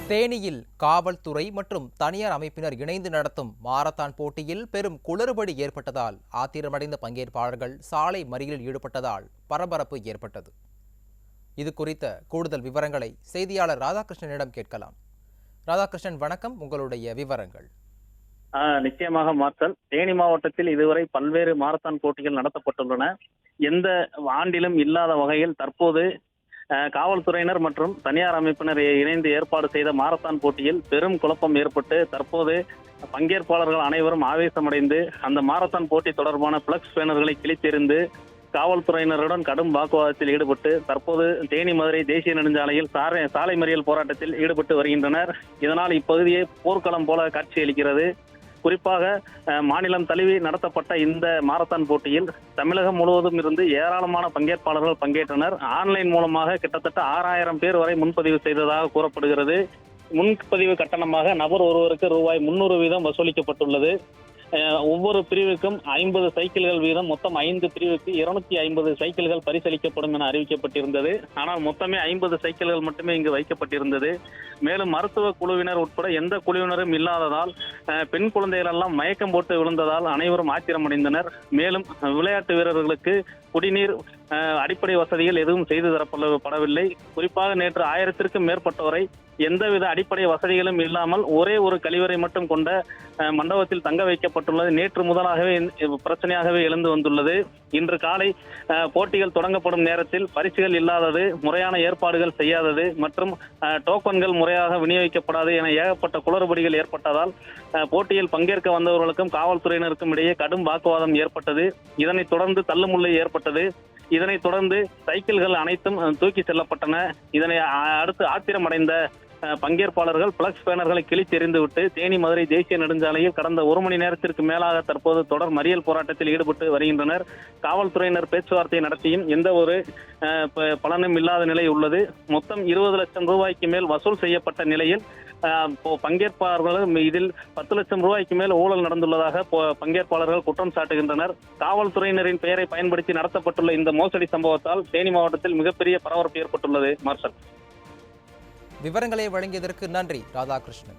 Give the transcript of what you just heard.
தேனியில் காவல்துறை மற்றும் தனியார் அமைப்பினர் இணைந்து நடத்தும் மாரத்தான் போட்டியில் பெரும் குளறுபடி ஏற்பட்டதால் ஆத்திரமடைந்த பங்கேற்பாளர்கள் சாலை மறியலில் ஈடுபட்டதால் பரபரப்பு ஏற்பட்டது. இது குறித்த கூடுதல் விவரங்களை செய்தியாளர் ராதாகிருஷ்ணனிடம் கேட்கலாம். ராதாகிருஷ்ணன், வணக்கம். உங்களுடைய விவரங்கள். நிச்சயமாக மார்ஷல், தேனி மாவட்டத்தில் இதுவரை பல்வேறு மாரத்தான் போட்டிகள் நடத்தப்பட்டுள்ளன. எந்த ஆண்டிலும் இல்லாத வகையில் தற்போது காவல்துறையினர் மற்றும் தனியார் அமைப்பினர் இணைந்து ஏற்பாடு செய்த மாரத்தான் போட்டியில் பெரும் குழப்பம் ஏற்பட்டு தற்போது பங்கேற்பாளர்கள் அனைவரும் ஆவேசமடைந்து அந்த மாரத்தான் போட்டி தொடர்பான பிளக்ஸ் பேனர்களை கிழித்தெறிந்து காவல்துறையினருடன் கடும் வாக்குவாதத்தில் ஈடுபட்டு தற்போது தேனி மதுரை தேசிய நெடுஞ்சாலையில் சாலை மறியல் போராட்டத்தில் ஈடுபட்டு வருகின்றனர். இதனால் இப்பகுதியை போர்க்களம் போல காட்சியளிக்கிறது. குறிப்பாக மாநிலம் தழுவி நடத்தப்பட்ட இந்த மாரத்தான் போட்டியில் தமிழகம் முழுவதும் இருந்து ஏராளமான பங்கேற்பாளர்கள் பங்கேற்றனர். ஆன்லைன் மூலமாக கிட்டத்தட்ட 6000 பேர் வரை முன்பதிவு செய்ததாக கூறப்படுகிறது. முன்பதிவு கட்டணமாக நபர் ஒருவருக்கு ரூபாய் 300 வீதம் வசூலிக்கப்பட்டுள்ளது. ஒவ்வொரு பிரிவுக்கும் 50 சைக்கிள்கள் வீதம் மொத்தம் 5 பிரிவுக்கு 250 சைக்கிள்கள் பரிசளிக்கப்படும் என அறிவிக்கப்பட்டிருந்தது. ஆனால் மொத்தமே 50 சைக்கிள்கள் மட்டுமே இங்கு வைக்கப்பட்டிருந்தது. மேலும் மருத்துவ குழுவினர் உட்பட எந்த குழுவினரும் இல்லாததால் பெண் குழந்தைகள் எல்லாம் மயக்கம் போட்டு விழுந்ததால் அனைவரும் ஆத்திரமடைந்தனர். மேலும் விளையாட்டு வீரர்களுக்கு குடிநீர், அடிப்படை வசதிகள் எதுவும் செய்து தரப்படவில்லை. குறிப்பாக நேற்று 1000த்திற்கும் மேற்பட்டவரை எந்தவித அடிப்படை வசதிகளும் இல்லாமல் ஒரே ஒரு கழிவறை மட்டும் கொண்ட மண்டபத்தில் தங்க வைக்கப்பட்டுள்ளது. நேற்று முதலாகவே பிரச்சனையாகவே எழுந்து வந்துள்ளது. இன்று காலை போட்டிகள் தொடங்கப்படும் நேரத்தில் பரிசுகள் இல்லாதது, முறையான ஏற்பாடுகள் செய்யாதது மற்றும் டோக்கன்கள் முறையாக விநியோகிக்கப்படாது என ஏகப்பட்ட குளறுபடிகள் ஏற்பட்டதால் போட்டியில் பங்கேற்க வந்தவர்களுக்கும் காவல்துறையினருக்கும் இடையே கடும் வாக்குவாதம் ஏற்பட்டது. இதனைத் தொடர்ந்து தள்ளுமுள்ளை ஏற்பட்டது. இதனைத் தொடர்ந்து சைக்கிள்கள் அனைத்தும் தூக்கி செல்லப்பட்டன. இதனை அடுத்து ஆத்திரமடைந்த பங்கேற்பாளர்கள் பிளக்ஸ் பேனர்களை கிழித்தெறிந்துவிட்டு தேனி மதுரை தேசிய நெடுஞ்சாலையில் கடந்த 1 மணி நேரத்திற்கு மேலாக தற்போது தொடர் மறியல் போராட்டத்தில் ஈடுபட்டு வருகின்றனர். காவல்துறையினர் பேச்சுவார்த்தை நடத்தியும் எந்த ஒரு பலனும் இல்லாத நிலை உள்ளது. மொத்தம் 20 லட்சம் ரூபாய்க்கு மேல் வசூல் செய்யப்பட்ட நிலையில் பங்கேற்பாளர்களும் இதில் 10 லட்சம் ரூபாய்க்கு மேல் ஊழல் நடந்துள்ளதாக பங்கேற்பாளர்கள் குற்றம் சாட்டுகின்றனர். காவல்துறையினரின் பெயரை பயன்படுத்தி நடத்தப்பட்டுள்ள இந்த மோசடி சம்பவத்தால் தேனி மாவட்டத்தில் மிகப்பெரிய பரபரப்பு ஏற்பட்டுள்ளது. மார்ஷல், விவரங்களை வழங்கியதற்கு நன்றி ராதாகிருஷ்ணன்.